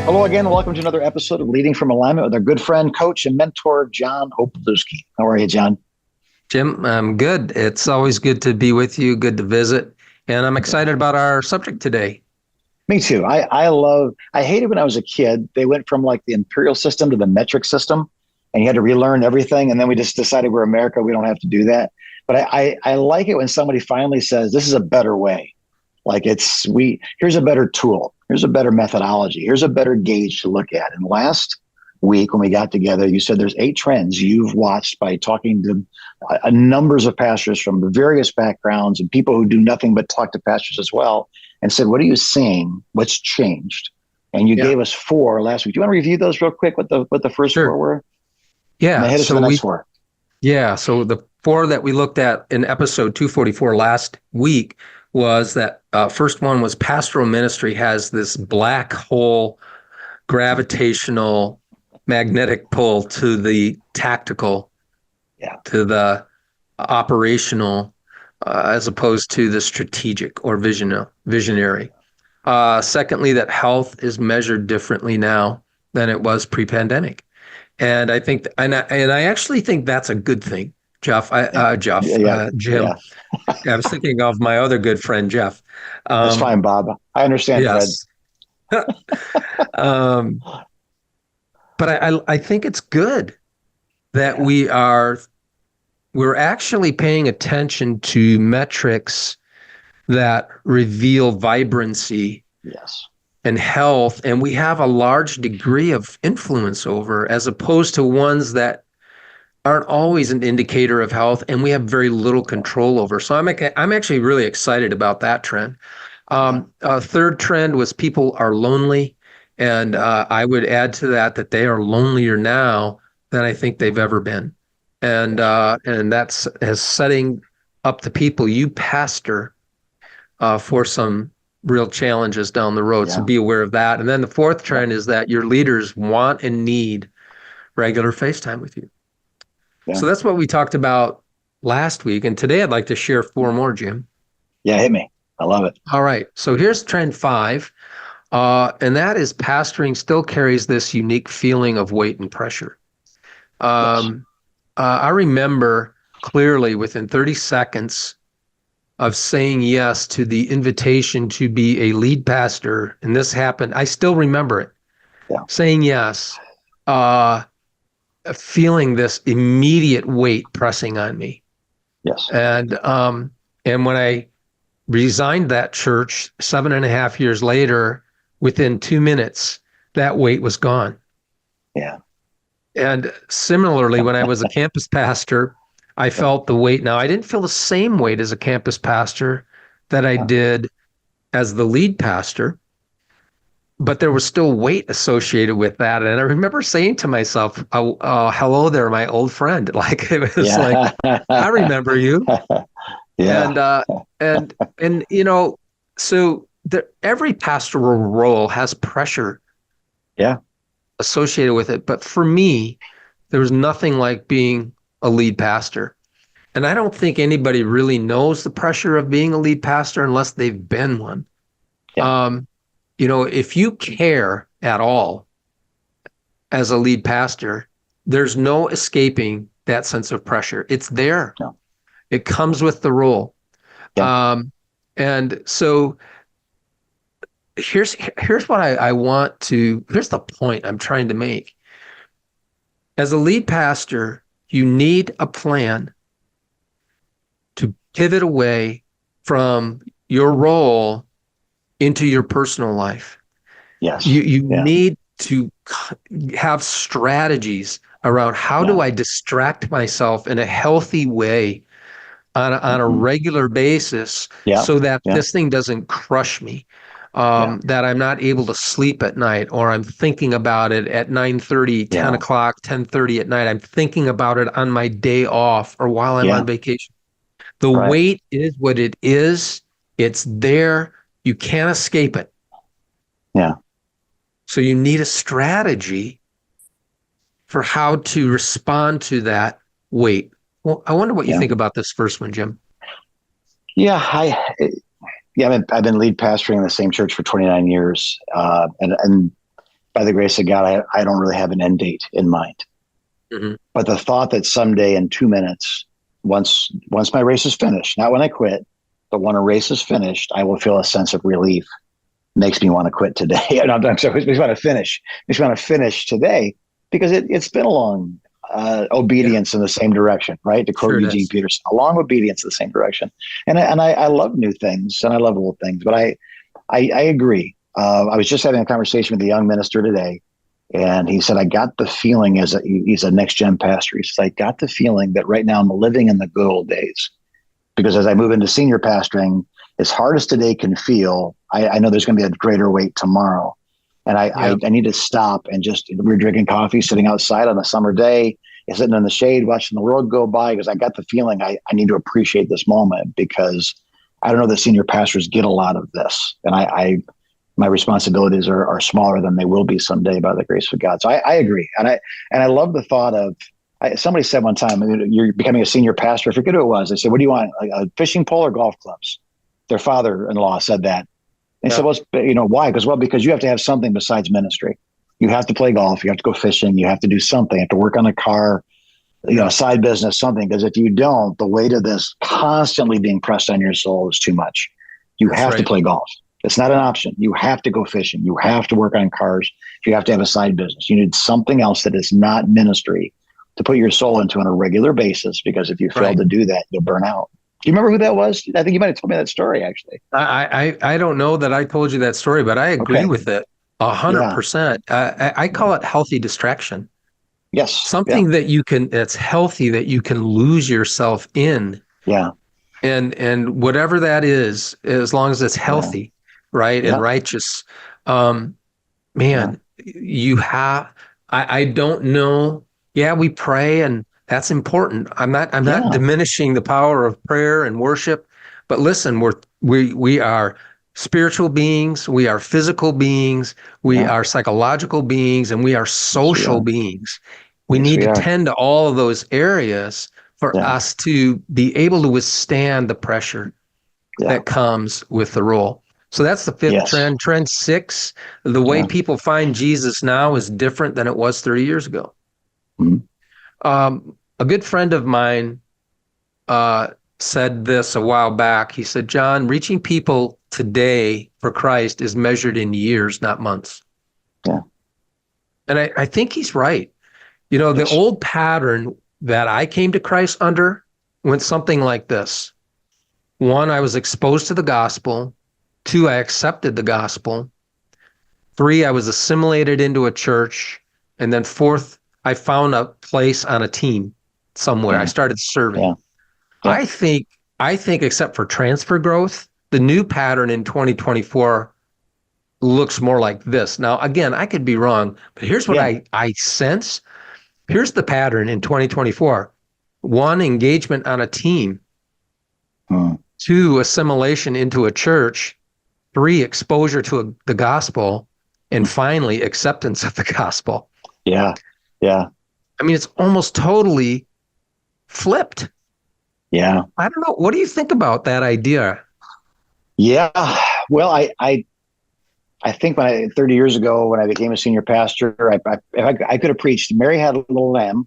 Hello again. Welcome to another episode of Leading from Alignment with our good friend, coach, and mentor, John Opalewski. How are you, John? Jim, I'm good. It's always good to be with you, good to visit. And I'm excited about our subject today. Me too. I hated when I was a kid. They went from like the imperial system to the metric system, and you had to relearn everything. And then we just decided we're America. We don't have to do that. But I like it when somebody finally says, this is a better way. Like here's a better tool. Here's a better methodology. Here's a better gauge to look at. And last week when we got together, you said there's 8 trends you've watched by talking to numbers of pastors from various backgrounds and people who do nothing but talk to pastors as well, and said, what are you seeing? What's changed? And you gave us 4 last week. Do you want to review those real quick, what the first Sure. 4 were? Yeah. And hit us to the next 4. Yeah. So the 4 that we looked at in episode 244 last week was that first one was pastoral ministry has this black hole gravitational magnetic pull to the tactical, to the operational, as opposed to the strategic or visionary. Secondly, that health is measured differently now than it was pre-pandemic. And I think, and I actually think that's a good thing, Jim. Yeah. I was thinking of my other good friend, Jeff. That's fine, Bob. I understand, yes. Fred. But I think it's good that we're actually paying attention to metrics that reveal vibrancy and health, and we have a large degree of influence over, as opposed to ones that aren't always an indicator of health and we have very little control over. So I'm actually really excited about that trend. A third trend was people are lonely, and I would add to that they are lonelier now than I think they've ever been. And that's as setting up the people you pastor for some real challenges down the road. So be aware of that. And then the fourth trend is that your leaders want and need regular FaceTime with you. Yeah. So that's what we talked about last week. And today I'd like to share 4 more, Jim. Yeah, hit me. I love it. All right. So here's trend 5. And that is pastoring still carries this unique feeling of weight and pressure. I remember clearly within 30 seconds of saying yes to the invitation to be a lead pastor, and this happened, I still remember it, saying yes, feeling this immediate weight pressing on me. Yes. And when I resigned that church 7.5 years later, within 2 minutes, that weight was gone. Yeah. And similarly, when I was a campus pastor, I felt the weight. Now, I didn't feel the same weight as a campus pastor that I did as the lead pastor, but there was still weight associated with that. And I remember saying to myself, hello there, my old friend. Like, it was like, I remember you. Yeah. And you know, so every pastoral role has pressure associated with it. But for me, there was nothing like being a lead pastor. And I don't think anybody really knows the pressure of being a lead pastor unless they've been one. Yeah. If you care at all as a lead pastor, there's no escaping that sense of pressure. It's there. No. It comes with the role. Yeah. And so here's what I want to, here's the point I'm trying to make. As a lead pastor, you need a plan to pivot away from your role into your personal life. Yes. You need to have strategies around how do I distract myself in a healthy way on a regular basis so that this thing doesn't crush me. That I'm not able to sleep at night, or I'm thinking about it at 9:30, 10 o'clock, 10:30 at night. I'm thinking about it on my day off or while I'm on vacation. The weight is what it is. It's there. You can't escape it. Yeah. So you need a strategy for how to respond to that weight. Well, I wonder what you think about this first one, Jim. Yeah, I've been lead pastoring in the same church for 29 years. And by the grace of God, I don't really have an end date in mind. Mm-hmm. But the thought that someday in 2 minutes, once my race is finished, not when I quit, but when a race is finished, I will feel a sense of relief. Makes me want to quit today. I'm sorry, makes me want to finish. Makes me want to finish today because it's been a long obedience in the same direction, right? To quote Sure it Eugene is. Peterson, a long obedience in the same direction. And I love new things and I love old things, but I agree. I was just having a conversation with a young minister today, and he said, I got the feeling he's a next gen pastor. He says, I got the feeling that right now I'm living in the good old days because as I move into senior pastoring, as hard as today can feel, I know there's going to be a greater weight tomorrow. And Yeah. I need to stop and just, we were drinking coffee, sitting outside on a summer day, sitting in the shade, watching the world go by because I got the feeling I need to appreciate this moment because I don't know that senior pastors get a lot of this. And my responsibilities are smaller than they will be someday by the grace of God. So I agree. And I love the thought of, somebody said one time, you're becoming a senior pastor. I forget who it was. They said, what do you want? Like a fishing pole or golf clubs? Their father-in-law said that. They said, well, why? Because you have to have something besides ministry. You have to play golf. You have to go fishing. You have to do something. You have to work on a car, side business, something. Because if you don't, the weight of this constantly being pressed on your soul is too much. You have to play golf. It's not an option. You have to go fishing. You have to work on cars. You have to have a side business. You need something else that is not ministry to put your soul into on a regular basis. Because if you fail to do that, you'll burn out. Do you remember who that was? I think you might have told me that story, actually. I don't know that I told you that story, but I agree with it 100%. I call it healthy distraction. Yes. Something that's healthy that you can lose yourself in. Yeah. And whatever that is, as long as it's healthy, right? And righteous. You have, I don't know. Yeah, we pray and that's important. I'm not diminishing the power of prayer and worship, but listen, we are spiritual beings, we are physical beings, we are psychological beings, and we are social beings. We need to tend to all of those areas for us to be able to withstand the pressure that comes with the role. So that's the fifth trend. Trend 6, the way people find Jesus now is different than it was 30 years ago. Mm-hmm. A good friend of mine said this a while back. He said, John, reaching people today for Christ is measured in years, not months. Yeah. And I think he's right. The old pattern that I came to Christ under went something like this. 1, I was exposed to the gospel. 2, I accepted the gospel. 3, I was assimilated into a church. And then 4th, I found a place on a team somewhere. I started serving. I think except for transfer growth, the new pattern in 2024 looks more like this. Now, again, I could be wrong, but here's what I sense. Here's the pattern in 2024. 1, engagement on a team. 2, assimilation into a church. 3, exposure to the gospel. And finally, acceptance of the gospel. Yeah. Yeah. I mean, it's almost totally flipped. Yeah. I don't know. What do you think about that idea? Yeah. Well, I think 30 years ago, when I became a senior pastor, I could have preached, Mary had a little lamb,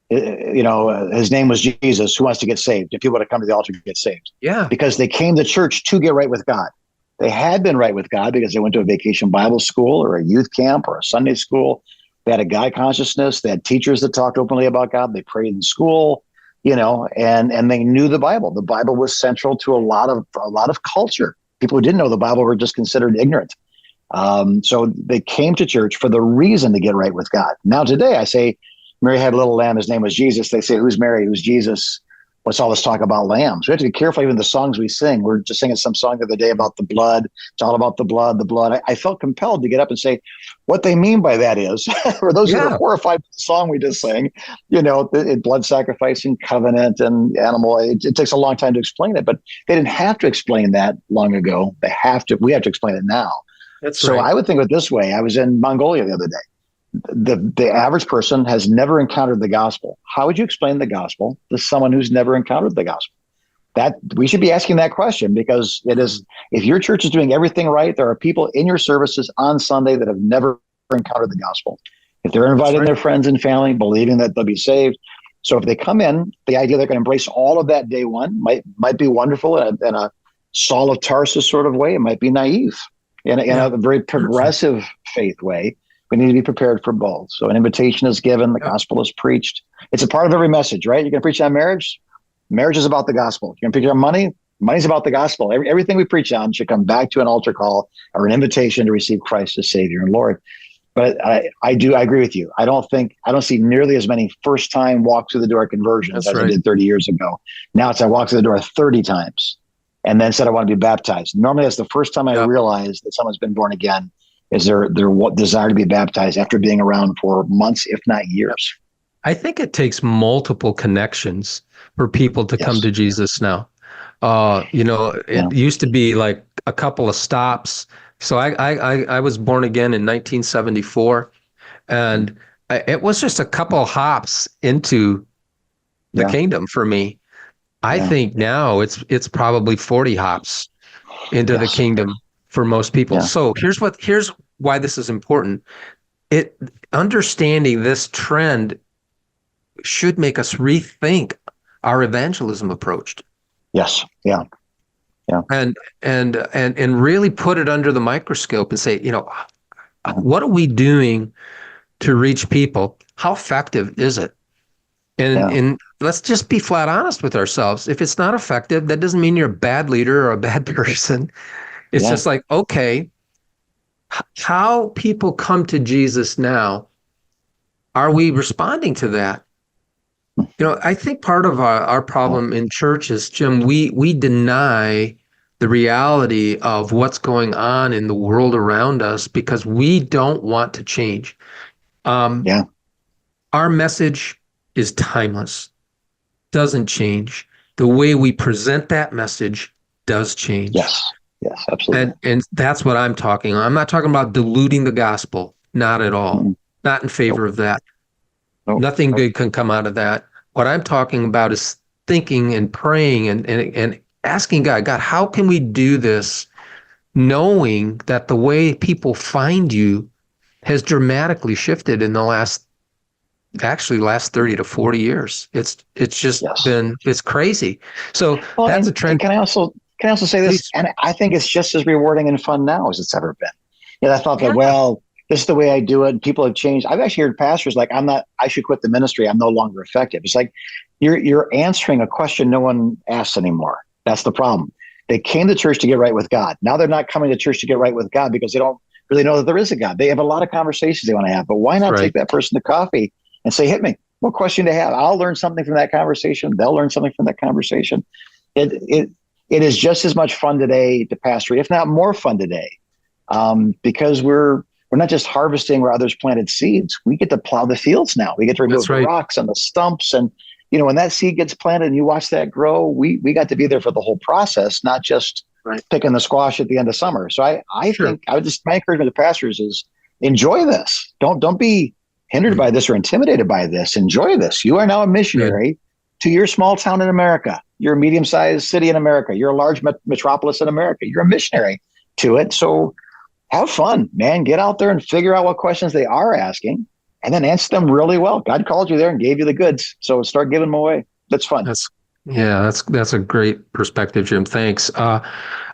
his name was Jesus, who wants to get saved. If people would have come to the altar to get saved. Yeah. Because they came to church to get right with God. They had been right with God because they went to a vacation Bible school or a youth camp or a Sunday school. They had a God consciousness. They had teachers that talked openly about God. They prayed in school, and they knew the Bible. The Bible was central to a lot of culture. People who didn't know the Bible were just considered ignorant. So they came to church for the reason to get right with God. Now today I say, Mary had a little lamb. His name was Jesus. They say, who's Mary? Who's Jesus? What's all this talk about lambs? We have to be careful, even the songs we sing. We're just singing some song the other day about the blood. It's all about the blood, the blood. I felt compelled to get up and say what they mean by that is, for those who are horrified by the song we just sang, blood sacrifice and covenant and animal. It takes a long time to explain it, but they didn't have to explain that long ago. We have to explain it now. So I would think of it this way. I was in Mongolia the other day. The average person has never encountered the gospel. How would you explain the gospel to someone who's never encountered the gospel? That we should be asking that question, because it is, if your church is doing everything right, there are people in your services on Sunday that have never encountered the gospel. If they're That's inviting right. their friends and family, believing that they'll be saved. So if they come in, the idea they're going to embrace all of that day one might be wonderful in a Saul of Tarsus sort of way. It might be naive in Yeah. a very progressive faith way. We need to be prepared for both. So an invitation is given, the Yep. gospel is preached. It's a part of every message, right? You're going to preach on marriage. Marriage is about the gospel. You're going to preach on money. Money's about the gospel. Everything we preach on should come back to an altar call or an invitation to receive Christ as Savior and Lord. But I agree with you. I don't see nearly as many first time walk through the door conversions That's as I right. did 30 years ago. Now it's I walk through the door 30 times and then said I want to be baptized. Normally that's the first time I Yep. realized that someone's been born again is their desire to be baptized after being around for months, if not Yep. years. I think it takes multiple connections for people to come Yes. to Jesus now. Yeah. It used to be like a couple of stops. So I was born again in 1974, and it was just a couple of hops into the Yeah. kingdom for me. I Yeah. think now it's probably 40 hops into the Yes. kingdom for most people. Yeah. So here's why this is important. It understanding this trend should make us rethink our evangelism approach Yes. Yeah. Yeah. and really put it under the microscope and say, what are we doing to reach people? How effective is it? And Yeah. and let's just be flat honest with ourselves. If it's not effective, that doesn't mean you're a bad leader or a bad person. It's Yeah. just like, okay, how people come to Jesus now, are we responding to that? I think part of our Yeah. problem in church is, Jim, we deny the reality of what's going on in the world around us because we don't want to change. Um, Yeah. our message is timeless, doesn't change. The way we present that message does change. Yes. Yes. Absolutely. And that's what I'm talking about. I'm not talking about diluting the gospel, not at all. Mm-hmm. Not in favor Nope. of that. Nope. Nothing good can come out of that. What I'm talking about is thinking and praying and asking God, how can we do this knowing that the way people find you has dramatically shifted in the last 30 to 40 years. It's just Yes. it's crazy. So Well, that's a and trend. can I also say this? Please. And I think it's just as rewarding and fun now as it's ever been. I thought Yeah. that, well, this is the way I do it. And people have changed. I've actually heard pastors like, I should quit the ministry. I'm no longer effective. It's like you're answering a question no one asks anymore. That's the problem. They came to church to get right with God. Now they're not coming to church to get right with God because they don't really know that there is a God. They have a lot of conversations they want to have, but why not Right. take that person to coffee and say, hit me? What question to have? I'll learn something from that conversation. They'll learn something from that conversation. It is just as much fun today to pastor, if not more fun today, because we're not just harvesting where others planted seeds. We get to plow the fields now. We get to remove That's the right. rocks and the stumps, and when that seed gets planted and you watch that grow, we got to be there for the whole process, not just Right. picking the squash at the end of summer. So I Sure. think my encouragement to pastors is enjoy this. Don't be hindered by this or intimidated by this. Enjoy this. You are now a missionary to your small town in America. You're a medium-sized city in America. You're a large metropolis in America. You're a missionary to it. So have fun, man. Get out there and figure out what questions they are asking and then answer them really well. God called you there and gave you the goods. So start giving them away. That's fun. That's a great perspective, Jim. Thanks.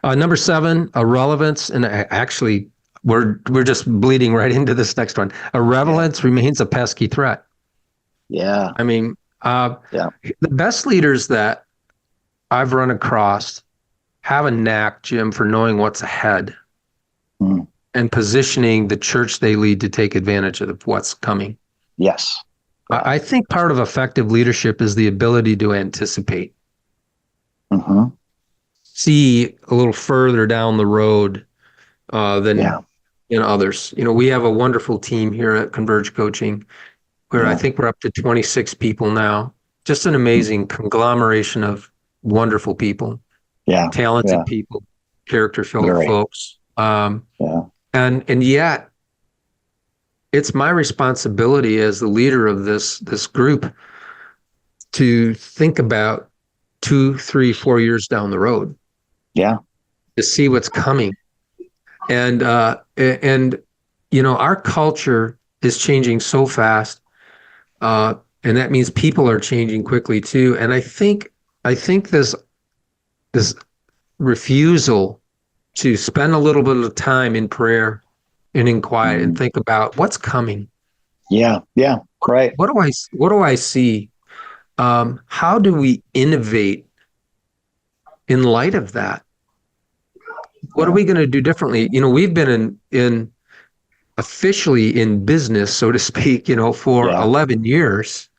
Number 7, relevance, and actually, we're just bleeding right into this next one. Irrelevance remains a pesky threat. Yeah. I mean, Yeah. the best leaders that I've run across have a knack, Jim, for knowing what's ahead and positioning the church they lead to take advantage of what's coming. Yes. I think part of effective leadership is the ability to anticipate, see a little further down the road than others. We have a wonderful team here at Converge Coaching where I think we're up to 26 people now. Just an amazing conglomeration of wonderful people, talented people, character-filled folks. And yet, it's my responsibility as the leader of this group to think about 2, 3, 4 years down the road. Yeah. To see what's coming. And our culture is changing so fast, and that means people are changing quickly too. And I think this refusal to spend a little bit of time in prayer and in quiet and Mm. think about what's coming. Yeah. Yeah. Right. What do I see? How do we innovate in light of that? What are Yeah. we going to do differently? We've been in officially in business, so to speak, for Yeah. 11 years.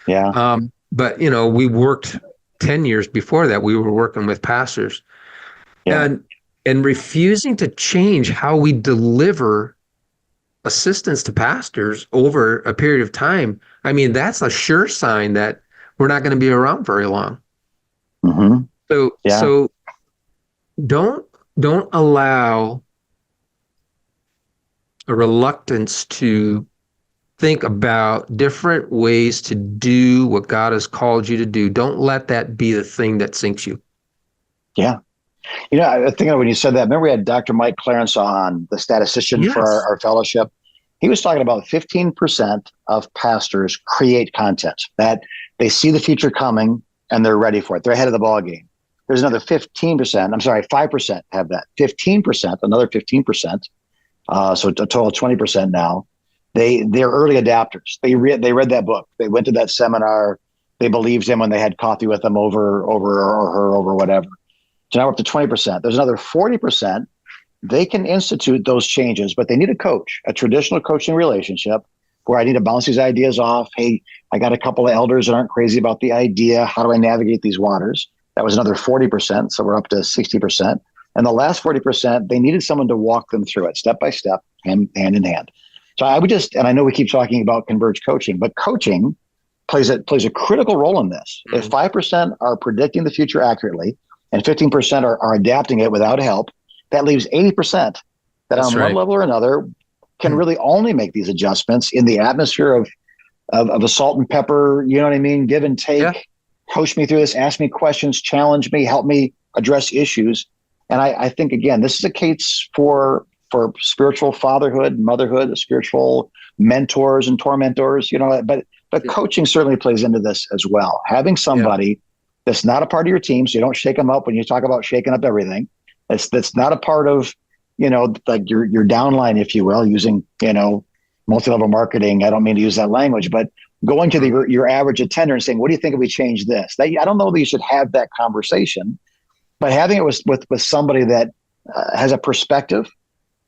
Yeah. But we worked 10 years before that. We were working with pastors, Yeah. and refusing to change how we deliver assistance to pastors over a period of time. I mean, that's a sure sign that we're not going to be around very long. Hmm. So Yeah. so don't don't allow a reluctance to think about different ways to do what God has called you to do. Don't let that be the thing that sinks you. Yeah. I was thinking of when you said that. Remember, we had Dr. Mike Clarence on, the statistician for Yes. our fellowship. He was talking about 15% of pastors create content that they see the future coming and they're ready for it. They're ahead of the ball game. There's another 15%. I'm sorry, 5% have that. 15%, another 15%. So a total of 20% now. They're early adapters. They read that book. They went to that seminar. They believed him when they had coffee with him over or her over whatever. So now we're up to 20%. There's another 40%. They can institute those changes, but they need a coach, a traditional coaching relationship where I need to bounce these ideas off. Hey, I got a couple of elders that aren't crazy about the idea. How do I navigate these waters? That was another 40%. So we're up to 60%. And the last 40%, they needed someone to walk them through it step by step, hand in hand. So I would just, and I know we keep talking about converged coaching, but coaching plays a critical role in this. If 5% are predicting the future accurately and 15% are adapting it without help, that leaves 80% that That's on one right. level or another can really only make these adjustments in the atmosphere of a salt and pepper, you know what I mean? Give and Yeah. take, coach me through this, ask me questions, challenge me, help me address issues. And I think, again, this is a case for spiritual fatherhood, motherhood, spiritual mentors and tormentors, but coaching certainly plays into this as well. Having Yeah. somebody that's not a part of your team, so you don't shake them up when you talk about shaking up everything. That's not a part of, like your downline, if you will, using, multi-level marketing. I don't mean to use that language, but going to your average attender and saying, what do you think if we change this? I don't know that you should have that conversation, but having it with somebody that has a perspective,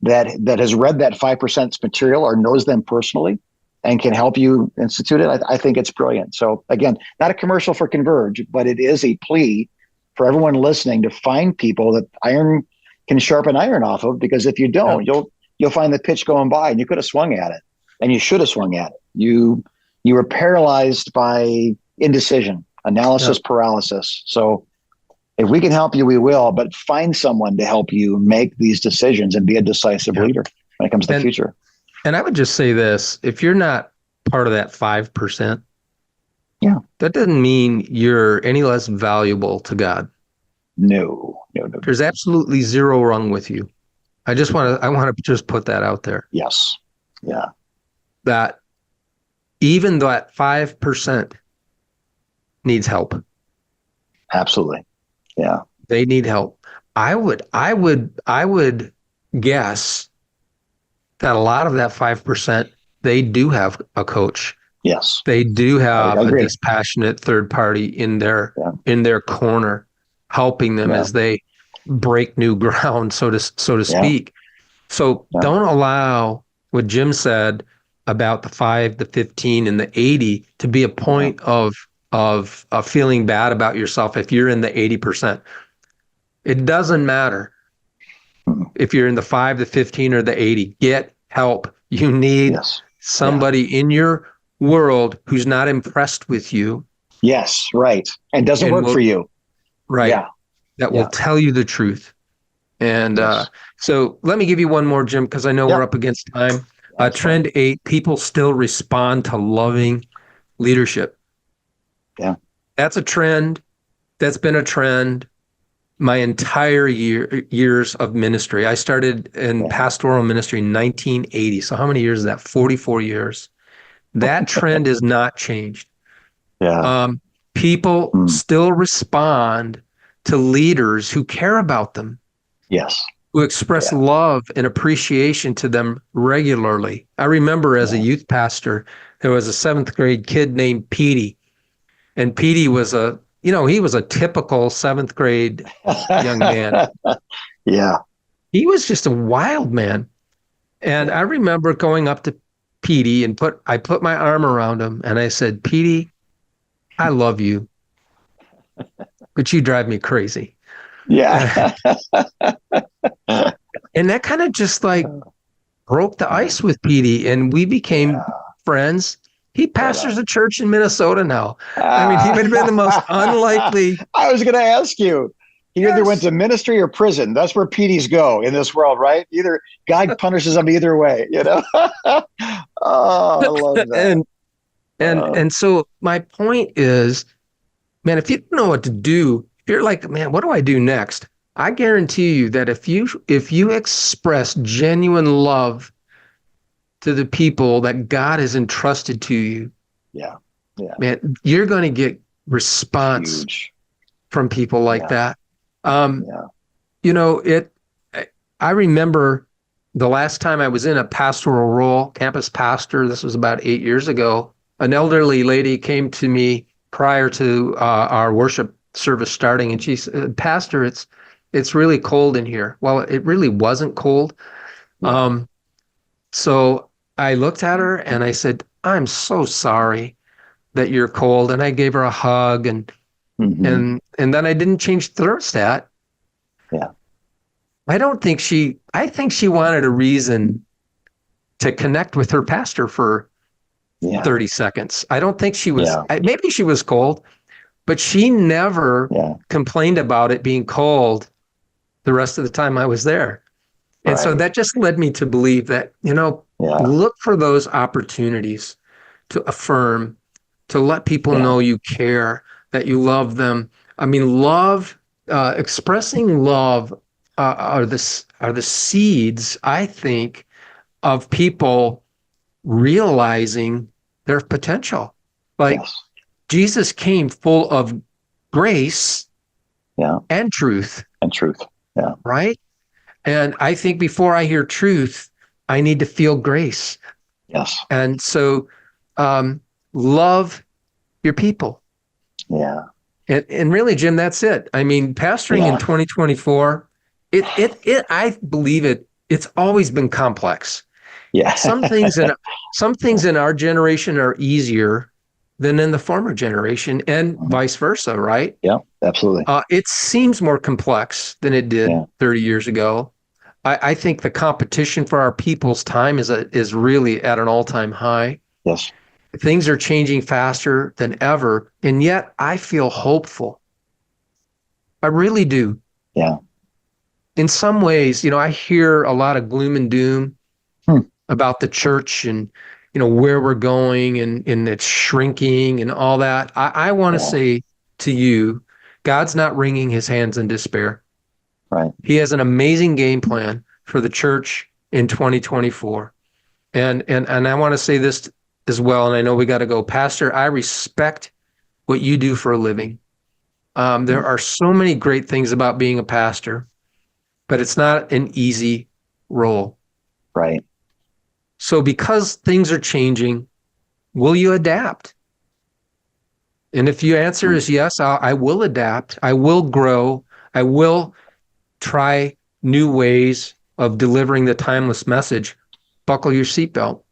that has read that 5% material or knows them personally and can help you institute it, I think it's brilliant. So again, not a commercial for Converge, but it is a plea for everyone listening to find people that iron can sharpen iron off of, because if you Yeah. don't, you'll find the pitch going by and you could have swung at it and you should have swung at it. You were paralyzed by indecision, Yeah. analysis paralysis. So if we can help you, we will, but find someone to help you make these decisions and be a decisive Yeah. leader when it comes to the And future. and I would just say this, if you're not part of that 5%, Yeah. that doesn't mean you're any less valuable to God. No, no, no. There's absolutely zero wrong with you. I want to just put that out there, Yes. Yeah. that even that 5% needs help. Absolutely. Yeah. They need help. I would guess that a lot of that 5%, they do have a coach. Yes. They do I have a agree. dispassionate third party in their Yeah. in their corner, helping them Yeah. as they break new ground, so to Yeah. speak. So Yeah. don't allow what Jim said about the 5, the 15, and the 80 to be a point of feeling bad about yourself if you're in the 80%. It doesn't matter Mhm. if you're in the 5, the 15, or the 80. Get help. You need Yes. Yeah. somebody in your world who's not impressed with you Yes. Right. And doesn't and work will, for you. right, Yeah. that will Yeah. tell you the truth. And Yes. so let me give you one more, Jim, because I know we're Yeah. up against time. That's fine. Trend 8, people still respond to loving leadership. Yeah. That's a trend. That's been a trend. my entire years of ministry. I started in pastoral ministry in 1980. So how many years is that? 44 years. That trend has not changed. Yeah. People still respond to leaders who care about them. Yes. Who express love and appreciation to them regularly. I remember as a youth pastor, there was a 7th grade kid named Petey. And Petey was he was a typical 7th grade young man. Yeah. He was just a wild man. And I remember going up to Petey and I put my arm around him and I said, Petey, I love you, but you drive me crazy. Yeah. And that kind of just like broke the ice with Petey, and we became friends. He pastors a church in Minnesota now. I mean, he would have been the most unlikely. I was going to ask you. He either went to ministry or prison. That's where Petey's go in this world, right? Either God punishes them either way, you know? Oh, I love that. And so my point is, man, if you don't know what to do, if you're like, man, what do I do next? I guarantee you that if you express genuine love to the people that God has entrusted to you, man, you're going to get response from people like that. You know, I remember the last time I was in a pastoral role, campus pastor, this was about 8 years ago, an elderly lady came to me prior to our worship service starting, and she said, Pastor, it's really cold in here. Well, it really wasn't cold. So I looked at her and I said, I'm so sorry that you're cold. And I gave her a hug and then I didn't change the thermostat. Yeah. I think she wanted a reason to connect with her pastor for 30 seconds. I don't think she was, maybe she was cold, but she never complained about it being cold the rest of the time I was there. And so that just led me to believe that, look for those opportunities to affirm, to let people know you care, that you love them. I mean, expressing love are the seeds, I think, of people realizing their potential. Like Jesus came full of grace and truth. Yeah. Right? And I think before I hear truth, I need to feel grace. Yes. And so love your people. Yeah. And really, Jim, that's it. I mean, pastoring in 2024, I believe it's always been complex. Yeah. Some things in our generation are easier than in the former generation, and vice versa, right? Yeah, absolutely. It seems more complex than it did 30 years ago. I think the competition for our people's time is really at an all-time high. Yes. Things are changing faster than ever, and yet I feel hopeful. I really do. Yeah. In some ways, I hear a lot of gloom and doom about the church and, where we're going and it's shrinking and all that. I want to say to you, God's not wringing his hands in despair. Right. He has an amazing game plan for the church in 2024. And I want to say this as well, and I know we got to go. Pastor, I respect what you do for a living. There are so many great things about being a pastor, but it's not an easy role. Right. So because things are changing, will you adapt? And if your answer is yes, I will adapt. I will grow. I will try new ways of delivering the timeless message. Buckle your seatbelt,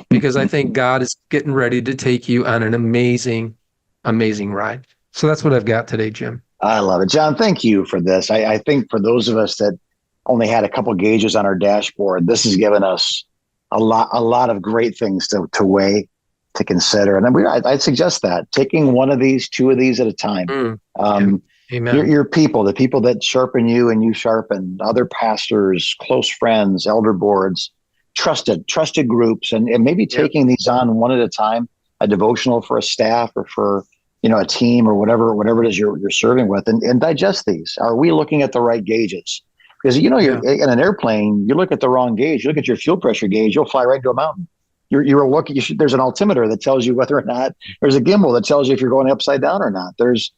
because I think God is getting ready to take you on an amazing, amazing ride. So that's what I've got today, Jim. I love it. John, thank you for this. I think for those of us that only had a couple gauges on our dashboard, this has given us a lot of great things to weigh, to consider. And I'd suggest that taking one of these, two of these at a time. Amen. Your people, the people that sharpen you and you sharpen, other pastors, close friends, elder boards, trusted groups, and maybe taking these on one at a time, a devotional for a staff or for a team or whatever it is you're serving with, and digest these. Are we looking at the right gauges? Because you're in an airplane, you look at the wrong gauge, you look at your fuel pressure gauge, you'll fly right into a mountain. There's an altimeter that tells you whether or not, there's a gimbal that tells you if you're going upside down or not. There's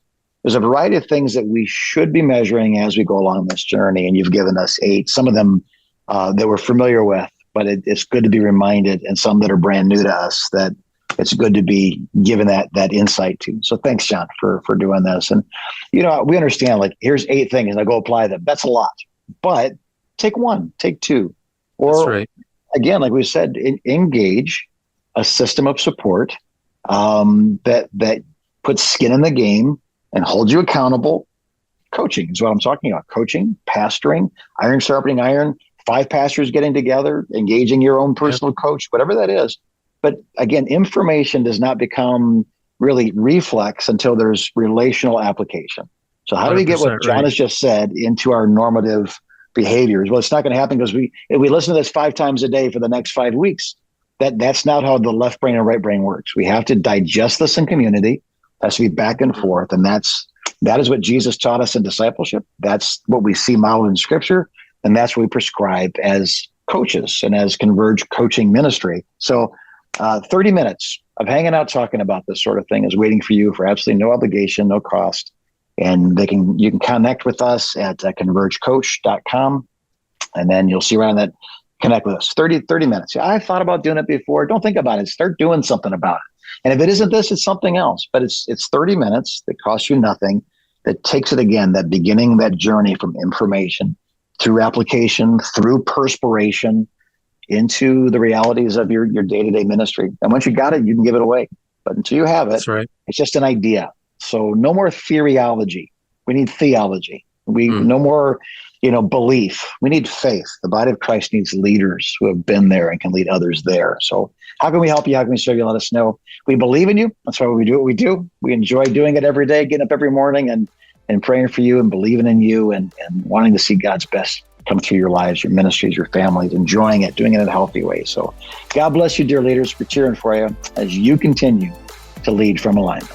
a variety of things that we should be measuring as we go along this journey. And you've given us 8, some of them that we're familiar with, but it's good to be reminded, and some that are brand new to us that it's good to be given that insight to. So thanks, John, for doing this. And, we understand, like, here's 8 things, and I go apply them. That's a lot, but take 1, take 2, or that's right. Again, like we said, engage a system of support that puts skin in the game and holds you accountable. Coaching is what I'm talking about. Coaching, pastoring, iron sharpening iron, 5 pastors getting together, engaging your own personal coach, whatever that is. But again, information does not become really reflex until there's relational application. So how do we get what John has just said into our normative behaviors? Well, it's not going to happen because if we listen to this 5 times a day for the next 5 weeks, that's not how the left brain and right brain works. We have to digest this in community. It has to be back and forth. And that is what Jesus taught us in discipleship. That's what we see modeled in Scripture. And that's what we prescribe as coaches and as Converge coaching ministry. So 30 minutes of hanging out talking about this sort of thing is waiting for you for absolutely no obligation, no cost. And you can connect with us at convergecoach.com. And then you'll see around that, connect with us. 30 minutes. I thought about doing it before. Don't think about it. Start doing something about it. And if it isn't this, it's something else. But it's 30 minutes that costs you nothing, that takes it again, that beginning, that journey from information through application, through perspiration, into the realities of your day-to-day ministry. And once you got it, you can give it away. But until you have it, that's right. It's just an idea. So no more theoryology. We need theology. No more, belief. We need faith. The body of Christ needs leaders who have been there and can lead others there. So how can we help you? How can we serve you? Let us know. We believe in you. That's why we do what we do. We enjoy doing it every day, getting up every morning and praying for you and believing in you and wanting to see God's best come through your lives, your ministries, your families, enjoying it, doing it in a healthy way. So God bless you, dear leaders. We're cheering for you as you continue to lead from alignment.